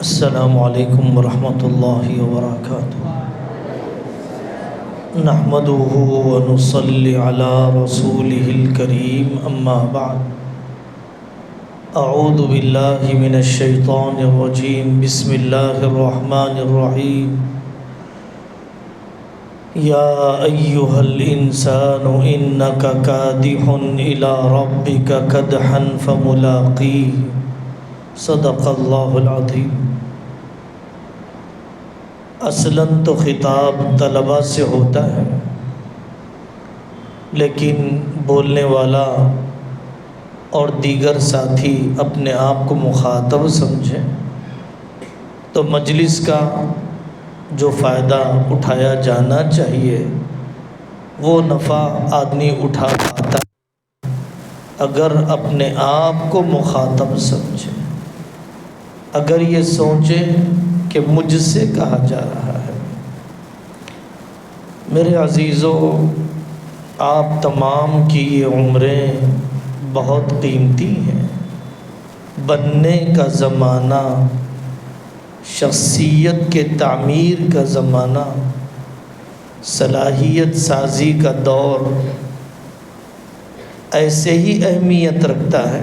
السلام علیکم ورحمۃ اللہ وبرکاتہ۔ نحمده ونصلی علی رسولہ الکریم، اما بعد۔ اعوذ باللہ من الشیطان الرجیم، بسم اللہ الرحمن الرحیم۔ یا ایہا الانسان انک کادح الی ربک کدحا فملاقیہ، صدق اللہ العظیم۔ اصلاً تو خطاب طلباء سے ہوتا ہے، لیکن بولنے والا اور دیگر ساتھی اپنے آپ کو مخاطب سمجھیں تو مجلس کا جو فائدہ اٹھایا جانا چاہیے وہ نفع آدمی اٹھا پاتا ہے اگر اپنے آپ کو مخاطب سمجھے، اگر یہ سوچے کہ مجھ سے کہا جا رہا ہے۔ میرے عزیزو، آپ تمام کی یہ عمریں بہت قیمتی ہیں۔ بننے کا زمانہ، شخصیت کے تعمیر کا زمانہ، صلاحیت سازی کا دور ایسے ہی اہمیت رکھتا ہے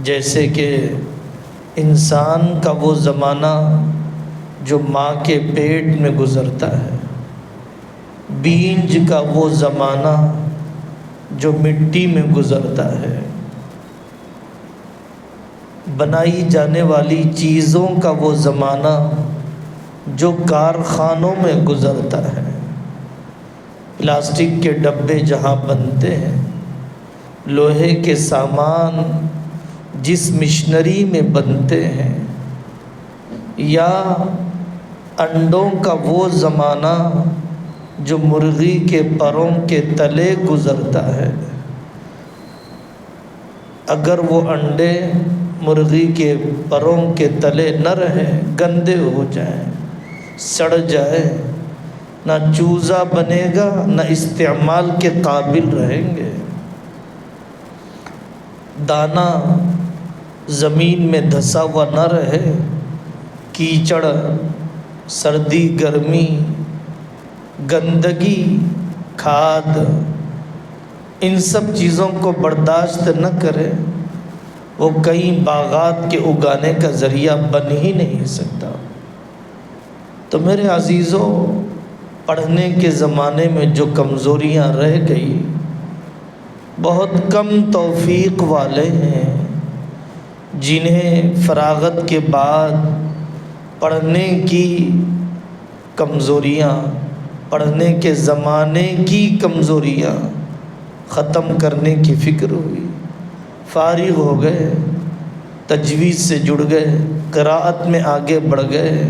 جیسے کہ انسان کا وہ زمانہ جو ماں کے پیٹ میں گزرتا ہے، بیج کا وہ زمانہ جو مٹی میں گزرتا ہے، بنائی جانے والی چیزوں کا وہ زمانہ جو کارخانوں میں گزرتا ہے، پلاسٹک کے ڈبے جہاں بنتے ہیں، لوہے کے سامان جس مشنری میں بنتے ہیں، یا انڈوں کا وہ زمانہ جو مرغی کے پروں کے تلے گزرتا ہے۔ اگر وہ انڈے مرغی کے پروں کے تلے نہ رہیں، گندے ہو جائیں، سڑ جائے، نہ چوزا بنے گا نہ استعمال کے قابل رہیں گے۔ دانہ زمین میں دھسا ہوا نہ رہے، کیچڑ، سردی، گرمی، گندگی، کھاد، ان سب چیزوں کو برداشت نہ کرے، وہ کئی باغات کے اگانے کا ذریعہ بن ہی نہیں سکتا۔ تو میرے عزیزو، پڑھنے کے زمانے میں جو کمزوریاں رہ گئی، بہت کم توفیق والے ہیں جنہیں فراغت کے بعد پڑھنے کی کمزوریاں، پڑھنے کے زمانے کی کمزوریاں ختم کرنے کی فکر ہوئی، فارغ ہو گئے، تجوید سے جڑ گئے، قراءت میں آگے بڑھ گئے،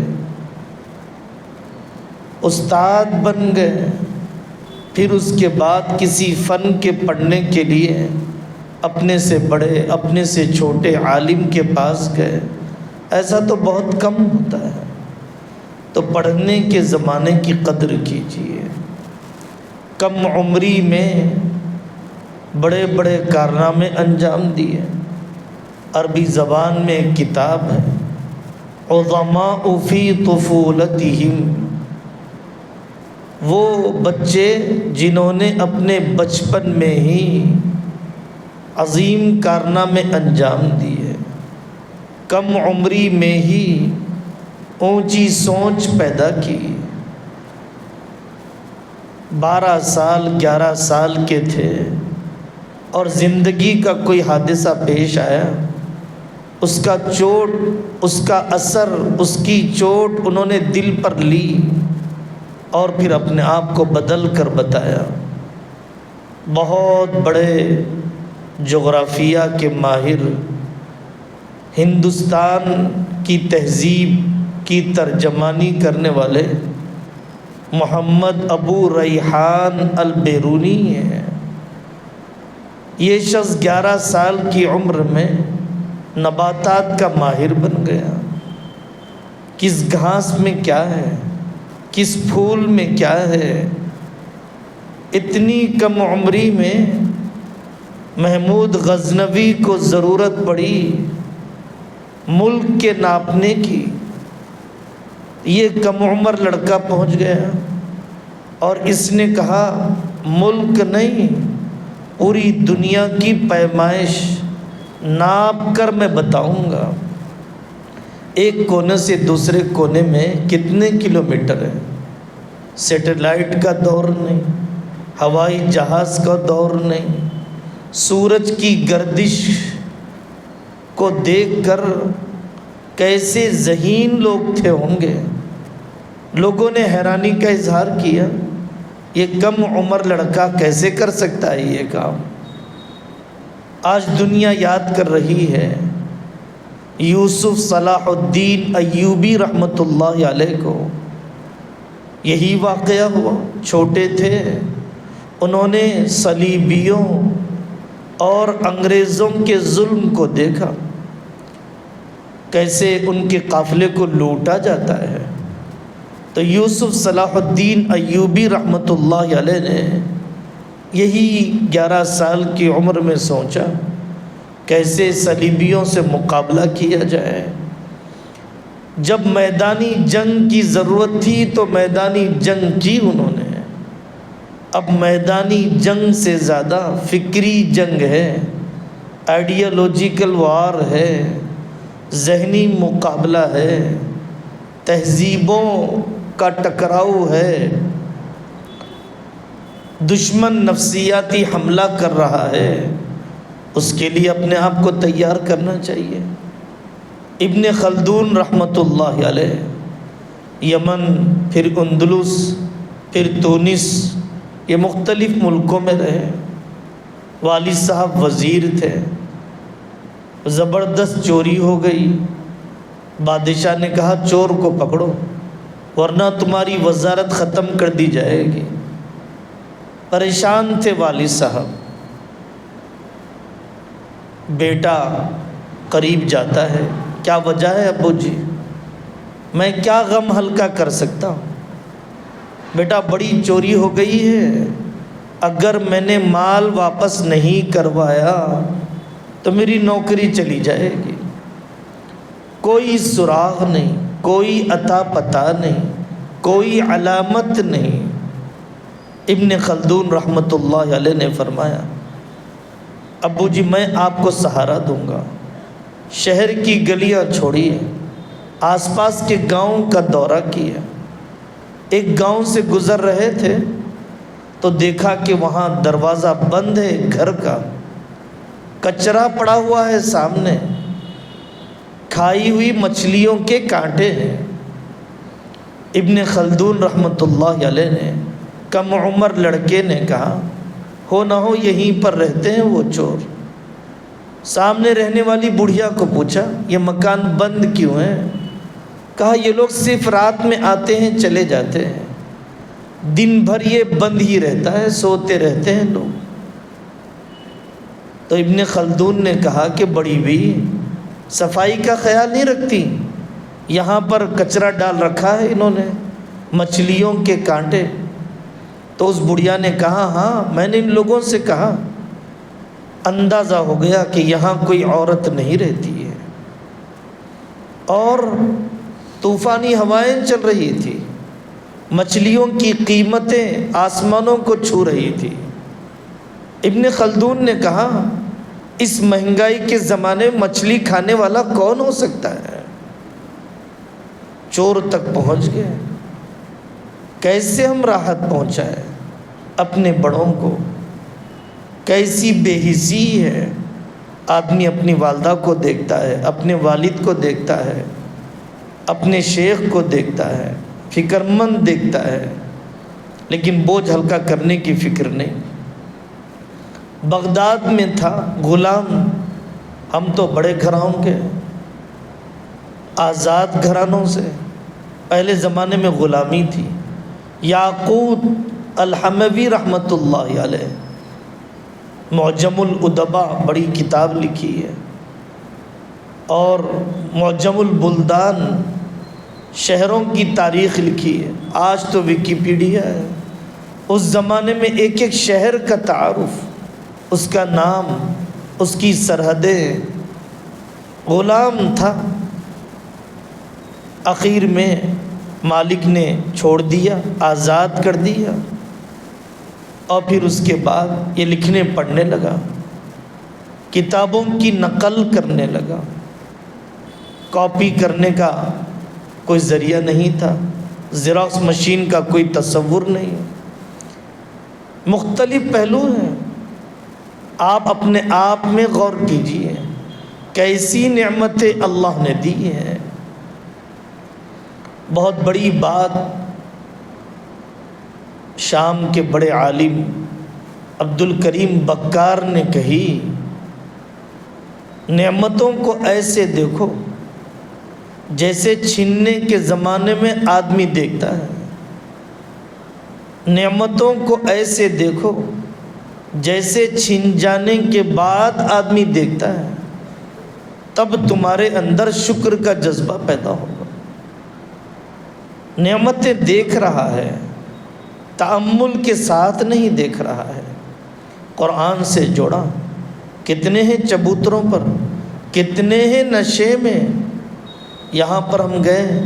استاد بن گئے، پھر اس کے بعد کسی فن کے پڑھنے کے لیے اپنے سے بڑے، اپنے سے چھوٹے عالم کے پاس گئے۔ ایسا تو بہت کم ہوتا ہے۔ تو پڑھنے کے زمانے کی قدر کیجیے۔ کم عمری میں بڑے بڑے کارنامے انجام دیے۔ عربی زبان میں ایک کتاب ہے، عظماء فی طفولتہم، وہ بچے جنہوں نے اپنے بچپن میں ہی عظیم کارنامے انجام دیے، کم عمری میں ہی اونچی سوچ پیدا کی۔ 12 سال 11 سال کے تھے اور زندگی کا کوئی حادثہ پیش آیا، اس کا چوٹ، اس کا اثر، اس کی چوٹ انہوں نے دل پر لی اور پھر اپنے آپ کو بدل کر بتایا۔ بہت بڑے جغرافیہ کے ماہر، ہندوستان کی تہذیب کی ترجمانی کرنے والے محمد ابو ریحان البیرونی ہیں۔ یہ شخص 11 سال کی عمر میں نباتات کا ماہر بن گیا۔ کس گھاس میں کیا ہے، کس پھول میں کیا ہے، اتنی کم عمری میں محمود غزنوی کو ضرورت پڑی ملک کے ناپنے کی، یہ کم عمر لڑکا پہنچ گیا اور اس نے کہا ملک نہیں، پوری دنیا کی پیمائش ناپ کر میں بتاؤں گا، ایک کونے سے دوسرے کونے میں کتنے کلومیٹر ہے۔ سیٹلائٹ کا دور نہیں، ہوائی جہاز کا دور نہیں، سورج کی گردش کو دیکھ کر کیسے ذہین لوگ تھے ہوں گے۔ لوگوں نے حیرانی کا اظہار کیا، یہ کم عمر لڑکا کیسے کر سکتا ہے یہ کام۔ آج دنیا یاد کر رہی ہے یوسف صلاح الدین ایوبی رحمۃ اللہ علیہ کو۔ یہی واقعہ ہوا، چھوٹے تھے، انہوں نے صلیبیوں اور انگریزوں کے ظلم کو دیکھا، کیسے ان کے قافلے کو لوٹا جاتا ہے۔ تو یوسف صلاح الدین ایوبی رحمۃ اللہ علیہ نے یہی 11 سال کی عمر میں سوچا کیسے صلیبیوں سے مقابلہ کیا جائے۔ جب میدانی جنگ کی ضرورت تھی تو میدانی جنگ کی انہوں نے، اب میدانی جنگ سے زیادہ فکری جنگ ہے، آئیڈیالوجیکل وار ہے، ذہنی مقابلہ ہے، تہذیبوں کا ٹکراؤ ہے، دشمن نفسیاتی حملہ کر رہا ہے، اس کے لیے اپنے آپ کو تیار کرنا چاہیے۔ ابن خلدون رحمۃ اللہ علیہ یمن، پھر اندلس، پھر تونس، یہ مختلف ملکوں میں رہے، والد صاحب وزیر تھے، زبردست چوری ہو گئی، بادشاہ نے کہا چور کو پکڑو ورنہ تمہاری وزارت ختم کر دی جائے گی۔ پریشان تھے والد صاحب، بیٹا قریب جاتا ہے، کیا وجہ ہے ابو جی؟ میں کیا غم ہلکا کر سکتا ہوں؟ بیٹا بڑی چوری ہو گئی ہے، اگر میں نے مال واپس نہیں کروایا تو میری نوکری چلی جائے گی، کوئی سراغ نہیں، کوئی اتا پتہ نہیں، کوئی علامت نہیں۔ ابن خلدون رحمۃ اللہ علیہ نے فرمایا ابو جی میں آپ کو سہارا دوں گا، شہر کی گلیاں چھوڑیے، آس پاس کے گاؤں کا دورہ کیا۔ ایک گاؤں سے گزر رہے تھے تو دیکھا کہ وہاں دروازہ بند ہے گھر کا، کچرا پڑا ہوا ہے سامنے، کھائی ہوئی مچھلیوں کے کانٹے ہیں۔ ابن خلدون رحمۃ اللہ علیہ نے، کم عمر لڑکے نے کہا ہو نہ ہو یہیں پر رہتے ہیں وہ چور۔ سامنے رہنے والی بڑھیا کو پوچھا یہ مکان بند کیوں ہے؟ کہا یہ لوگ صرف رات میں آتے ہیں چلے جاتے ہیں، دن بھر یہ بند ہی رہتا ہے، سوتے رہتے ہیں لوگ۔ تو ابن خلدون نے کہا کہ بڑی بھی صفائی کا خیال نہیں رکھتی، یہاں پر کچرا ڈال رکھا ہے انہوں نے، مچھلیوں کے کانٹے۔ تو اس بڑھیا نے کہا ہاں میں نے ان لوگوں سے کہا، اندازہ ہو گیا کہ یہاں کوئی عورت نہیں رہتی ہے، اور طوفانی ہوائیں چل رہی تھی، مچھلیوں کی قیمتیں آسمانوں کو چھو رہی تھی۔ ابن خلدون نے کہا اس مہنگائی کے زمانے میں مچھلی کھانے والا کون ہو سکتا ہے؟ چور تک پہنچ گئے، کیسے ہم راحت پہنچائے اپنے بڑوں کو؟ کیسی بے حسی ہے، آدمی اپنی والدہ کو دیکھتا ہے، اپنے والد کو دیکھتا ہے، اپنے شیخ کو دیکھتا ہے، فکر مند دیکھتا ہے، لیکن بوجھ ہلکا کرنے کی فکر نہیں۔ بغداد میں تھا غلام، ہم تو بڑے گھرانوں کے، آزاد گھرانوں سے، پہلے زمانے میں غلامی تھی۔ یاقوت الحموی رحمۃ اللہ علیہ معجم الادباء بڑی کتاب لکھی ہے، اور معجم البلدان شہروں کی تاریخ لکھی ہے۔ آج تو ویکیپیڈیا ہے، اس زمانے میں ایک ایک شہر کا تعارف، اس کا نام، اس کی سرحدیں۔ غلام تھا، آخر میں مالک نے چھوڑ دیا، آزاد کر دیا، اور پھر اس کے بعد یہ لکھنے پڑھنے لگا، کتابوں کی نقل کرنے لگا۔ کاپی کرنے کا کوئی ذریعہ نہیں تھا، زیروکس مشین کا کوئی تصور نہیں۔ مختلف پہلو ہیں، آپ اپنے آپ میں غور کیجئے کیسی نعمتیں اللہ نے دی ہیں۔ بہت بڑی بات شام کے بڑے عالم عبد الکریم بکار نے کہی، نعمتوں کو ایسے دیکھو جیسے چھیننے کے زمانے میں آدمی دیکھتا ہے، نعمتوں کو ایسے دیکھو جیسے چھین جانے کے بعد آدمی دیکھتا ہے، تب تمہارے اندر شکر کا جذبہ پیدا ہوگا۔ نعمتیں دیکھ رہا ہے، تأمل کے ساتھ نہیں دیکھ رہا ہے۔ قرآن سے جوڑا، کتنے ہیں چبوتروں پر، کتنے ہیں نشے میں۔ یہاں پر ہم گئے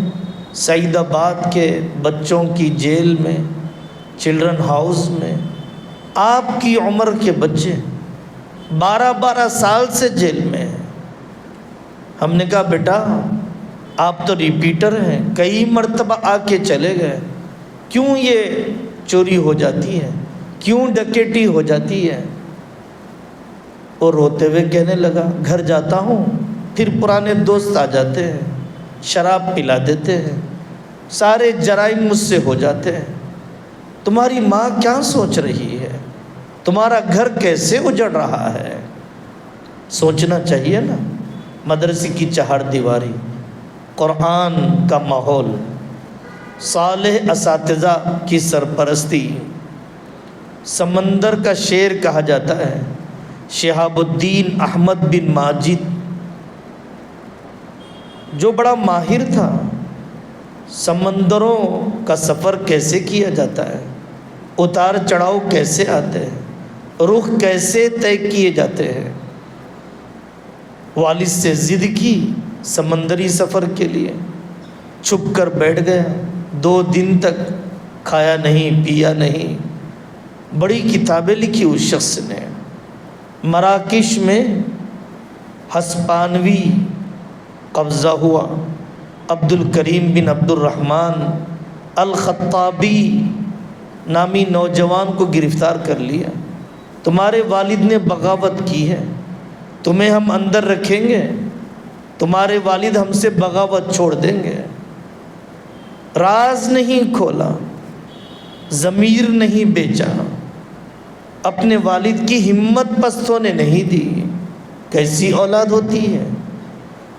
سعید آباد کے بچوں کی جیل میں، چلڈرن ہاؤس میں، آپ کی عمر کے بچے 12 سال سے جیل میں ہیں۔ ہم نے کہا بیٹا آپ تو ریپیٹر ہیں، کئی مرتبہ آ کے چلے گئے، کیوں یہ چوری ہو جاتی ہے، کیوں ڈکیٹی ہو جاتی ہے؟ اور روتے ہوئے کہنے لگا گھر جاتا ہوں، پھر پرانے دوست آ جاتے ہیں، شراب پلا دیتے ہیں، سارے جرائم مجھ سے ہو جاتے ہیں۔ تمہاری ماں کیا سوچ رہی ہے؟ تمہارا گھر کیسے اجڑ رہا ہے؟ سوچنا چاہیے نا۔ مدرسے کی چہار دیواری، قرآن کا ماحول، صالح اساتذہ کی سرپرستی، سمندر کا شیر کہا جاتا ہے شہاب الدین احمد بن ماجد، جو بڑا ماہر تھا سمندروں کا سفر کیسے کیا جاتا ہے، اتار چڑھاؤ کیسے آتے ہیں، رخ کیسے طے کیے جاتے ہیں۔ والد سے ضد کی سمندری سفر کے لیے، چھپ کر بیٹھ گیا، 2 دن تک کھایا نہیں پیا نہیں۔ بڑی کتابیں لکھی اس شخص نے۔ مراکش میں ہسپانوی قبضہ ہوا، عبد الکریم بن عبد الرحمن الخطابی نامی نوجوان کو گرفتار کر لیا۔ تمہارے والد نے بغاوت کی ہے، تمہیں ہم اندر رکھیں گے، تمہارے والد ہم سے بغاوت چھوڑ دیں گے۔ راز نہیں کھولا، ضمیر نہیں بیچا، اپنے والد کی ہمت پست ہونے نہیں دی۔ کیسی اولاد ہوتی ہے،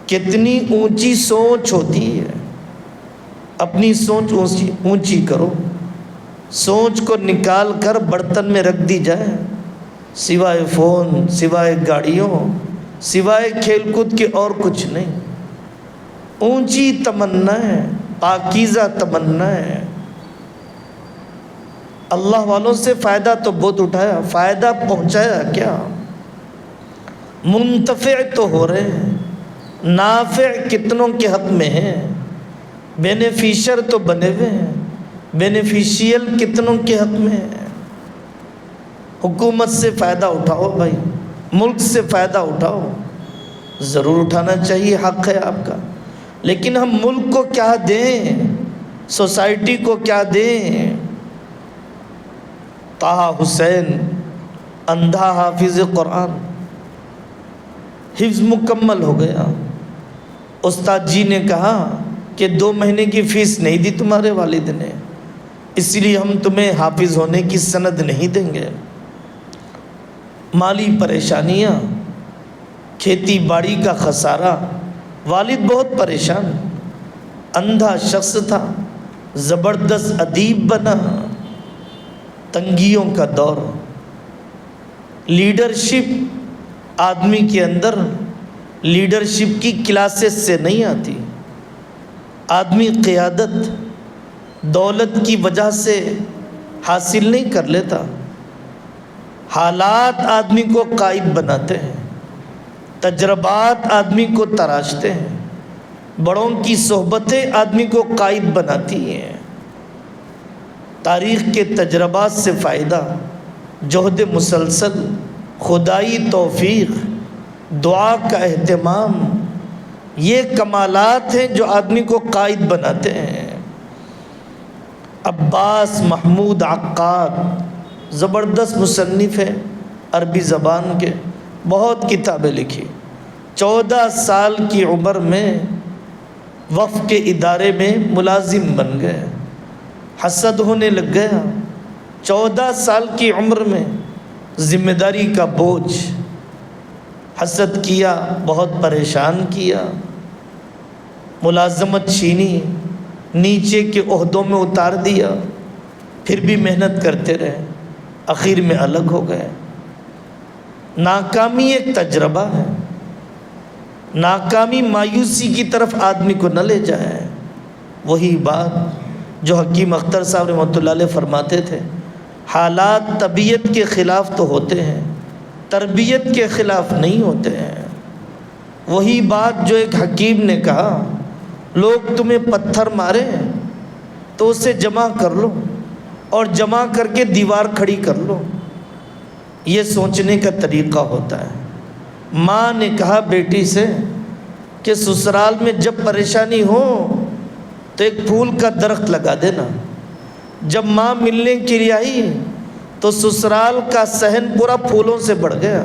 کتنی اونچی سوچ ہوتی ہے۔ اپنی سوچ اونچی کرو، سوچ کو نکال کر برتن میں رکھ دی جائے، سوائے فون، سوائے گاڑیوں، سوائے کھیل کود کے اور کچھ نہیں۔ اونچی تمنا ہے، پاکیزہ تمنا ہے۔ اللہ والوں سے فائدہ تو بہت اٹھایا، فائدہ پہنچایا کیا؟ منتفع تو ہو رہے ہیں، نافع کتنوں کے حق میں ہیں، بینیفیشر تو بنے ہوئے ہیں، بینیفیشیل کتنوں کے حق میں ہیں۔ حکومت سے فائدہ اٹھاؤ بھائی، ملک سے فائدہ اٹھاؤ، ضرور اٹھانا چاہیے، حق ہے آپ کا، لیکن ہم ملک کو کیا دیں، سوسائٹی کو کیا دیں؟ طہ حسین اندھا حافظ قرآن، حفظ مکمل ہو گیا۔ استاد جی نے کہا کہ 2 مہینے کی فیس نہیں دی تمہارے والد نے، اس لیے ہم تمہیں حافظ ہونے کی سند نہیں دیں گے۔ مالی پریشانیاں، کھیتی باڑی کا خسارہ، والد بہت پریشان، اندھا شخص تھا، زبردست ادیب بنا، تنگیوں کا دور۔ لیڈرشپ آدمی کے اندر لیڈرشپ کی کلاسز سے نہیں آتی۔ آدمی قیادت دولت کی وجہ سے حاصل نہیں کر لیتا، حالات آدمی کو قائد بناتے ہیں، تجربات آدمی کو تراشتے ہیں۔ بڑوں کی صحبتیں آدمی کو قائد بناتی ہیں۔ تاریخ کے تجربات سے فائدہ، جہد مسلسل، خدائی توفیق، دعا کا اہتمام، یہ کمالات ہیں جو آدمی کو قائد بناتے ہیں۔ عباس محمود عقاد زبردست مصنف ہے، عربی زبان کے، بہت کتابیں لکھی۔ 14 سال کی عمر میں وقف کے ادارے میں ملازم بن گئے، حسد ہونے لگ گیا۔ 14 سال کی عمر میں ذمہ داری کا بوجھ، حسد کیا، بہت پریشان کیا، ملازمت چھینی، نیچے کے عہدوں میں اتار دیا، پھر بھی محنت کرتے رہے، آخر میں الگ ہو گئے۔ ناکامی ایک تجربہ ہے، ناکامی مایوسی کی طرف آدمی کو نہ لے جائے۔ وہی بات جو حکیم اختر صاحب رحمۃ اللہ علیہ فرماتے تھے، حالات طبیعت کے خلاف تو ہوتے ہیں، تربیت کے خلاف نہیں ہوتے ہیں۔ وہی بات جو ایک حکیم نے کہا، لوگ تمہیں پتھر مارے تو اسے جمع کر لو اور جمع کر کے دیوار کھڑی کر لو، یہ سوچنے کا طریقہ ہوتا ہے۔ ماں نے کہا بیٹی سے کہ سسرال میں جب پریشانی ہو تو ایک پھول کا درخت لگا دینا۔ جب ماں ملنے کے لیے آئی تو سسرال کا صحن پورا پھولوں سے بڑھ گیا،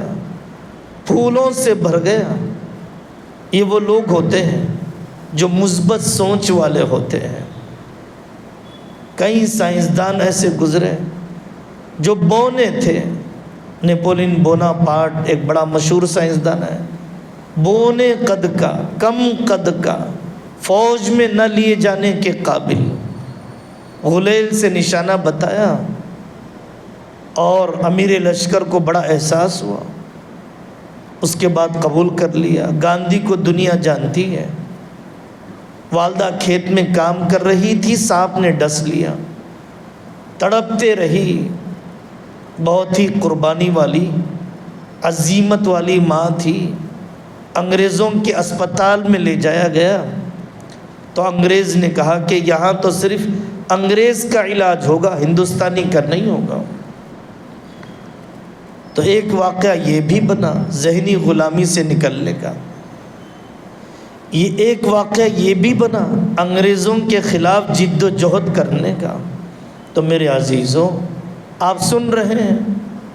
پھولوں سے بھر گیا۔ یہ وہ لوگ ہوتے ہیں جو مثبت سوچ والے ہوتے ہیں۔ کئی سائنسدان ایسے گزرے جو بونے تھے۔ نیپولین بوناپارٹ ایک بڑا مشہور سائنسدان ہے، بونے قد کا، کم قد کا، فوج میں نہ لیے جانے کے قابل۔ غلیل سے نشانہ بتایا اور امیر لشکر کو بڑا احساس ہوا، اس کے بعد قبول کر لیا۔ گاندھی کو دنیا جانتی ہے۔ والدہ کھیت میں کام کر رہی تھی، سانپ نے ڈس لیا، تڑپتے رہی۔ بہت ہی قربانی والی، عزیمت والی ماں تھی۔ انگریزوں کے اسپتال میں لے جایا گیا تو انگریز نے کہا کہ یہاں تو صرف انگریز کا علاج ہوگا، ہندوستانی کا نہیں ہوگا۔ تو ایک واقعہ یہ بھی بنا ذہنی غلامی سے نکلنے کا، یہ ایک واقعہ یہ بھی بنا انگریزوں کے خلاف جد و جہد کرنے کا۔ تو میرے عزیزوں، آپ سن رہے ہیں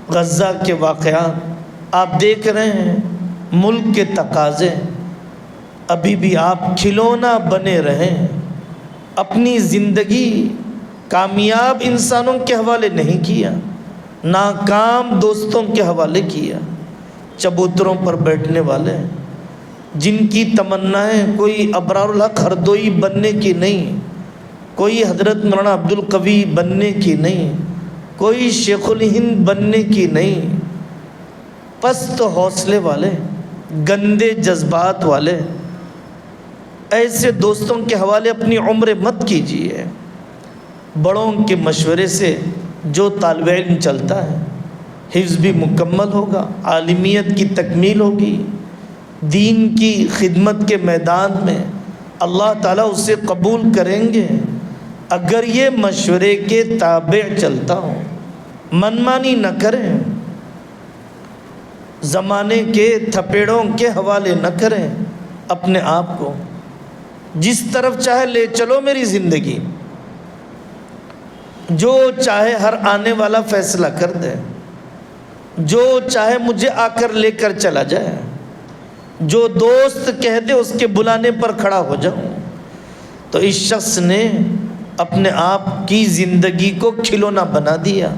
غزہ کے واقعات، آپ دیکھ رہے ہیں ملک کے تقاضے، ابھی بھی آپ کھلونا بنے رہیں۔ اپنی زندگی کامیاب انسانوں کے حوالے نہیں کیا، ناکام دوستوں کے حوالے کیا، چبوتروں پر بیٹھنے والے جن کی تمنائیں کوئی ابرار الحق ہردوئی بننے کی نہیں، کوئی حضرت مولانا عبد القوی بننے کی نہیں، کوئی شیخ الہند بننے کی نہیں، پست حوصلے والے، گندے جذبات والے، ایسے دوستوں کے حوالے اپنی عمر مت کیجیے۔ بڑوں کے مشورے سے جو طالب علم چلتا ہے، حفظ بھی مکمل ہوگا، عالمیت کی تکمیل ہوگی، دین کی خدمت کے میدان میں اللہ تعالیٰ اسے قبول کریں گے اگر یہ مشورے کے تابع چلتا ہوں۔ منمانی نہ کریں، زمانے کے تھپیڑوں کے حوالے نہ کریں اپنے آپ کو، جس طرف چاہے لے چلو میری زندگی، جو چاہے ہر آنے والا فیصلہ کر دے، جو چاہے مجھے آ کر لے کر چلا جائے، جو دوست کہہ دے اس کے بلانے پر کھڑا ہو جاؤں۔ تو اس شخص نے اپنے آپ کی زندگی کو کھلونا بنا دیا،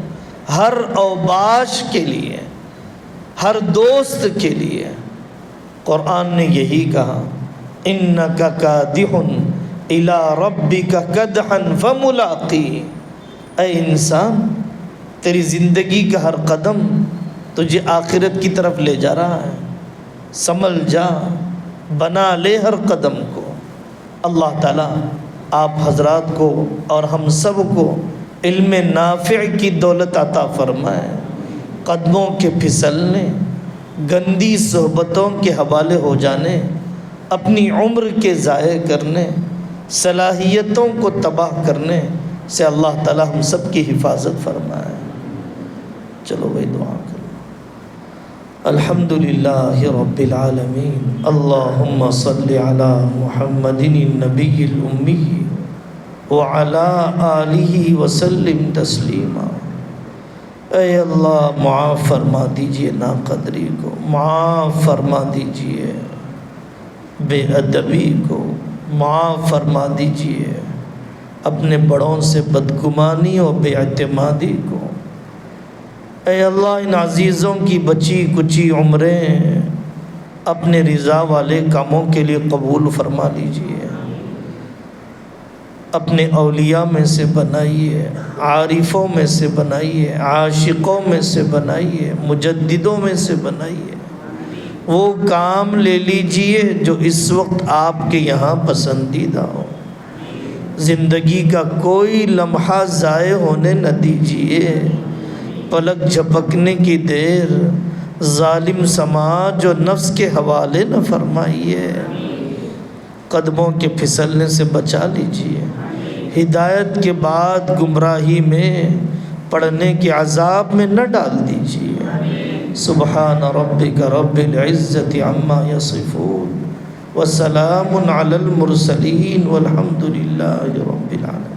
ہر اوباش کے لیے، ہر دوست کے لیے۔ قرآن نے یہی کہا، اِنَّكَ كَادِحٌ إِلَىٰ رَبِّكَ كَدْحًا فَمُلَاقِيهِ۔ اے انسان، تیری زندگی کا ہر قدم تجھے آخرت کی طرف لے جا رہا ہے، سنبھل جا، بنا لے ہر قدم کو۔ اللہ تعالیٰ آپ حضرات کو اور ہم سب کو علم نافع کی دولت عطا فرمائے، قدموں کے پھسلنے، گندی صحبتوں کے حوالے ہو جانے اپنی عمر کے ضائع کرنے، صلاحیتوں کو تباہ کرنے سے اللہ تعالی ہم سب کی حفاظت فرمائے۔ چلو بھائی دعا کرو۔ الحمدللہ رب العالمین، اللہم صلی علی محمد النبی الامی وعلی آلہ وسلم تسلیما۔ اے اللہ معاف فرما دیجئے ناقدری کو، معاف فرما دیجئے بے ادبی کو، معاف فرما دیجئے اپنے بڑوں سے بدگمانی اور بے اعتمادی کو۔ اے اللہ ان عزیزوں کی بچی کچی عمریں اپنے رضا والے کاموں کے لیے قبول فرما لیجئے، اپنے اولیاء میں سے بنائیے، عارفوں میں سے بنائیے، عاشقوں میں سے بنائیے، مجددوں میں سے بنائیے۔ وہ کام لے لیجئے جو اس وقت آپ کے یہاں پسندیدہ ہو۔ زندگی کا کوئی لمحہ ضائع ہونے نہ دیجئے، پلک جھپکنے کی دیر ظالم سماج اور نفس کے حوالے نہ فرمائیے، قدموں کے پھسلنے سے بچا لیجئے، ہدایت کے بعد گمراہی میں پڑنے کے عذاب میں نہ ڈال دیجئے۔ سبحان ربک رب العزت عما یصفون وسلام علی المرسلین والحمد للہ رب العالمین۔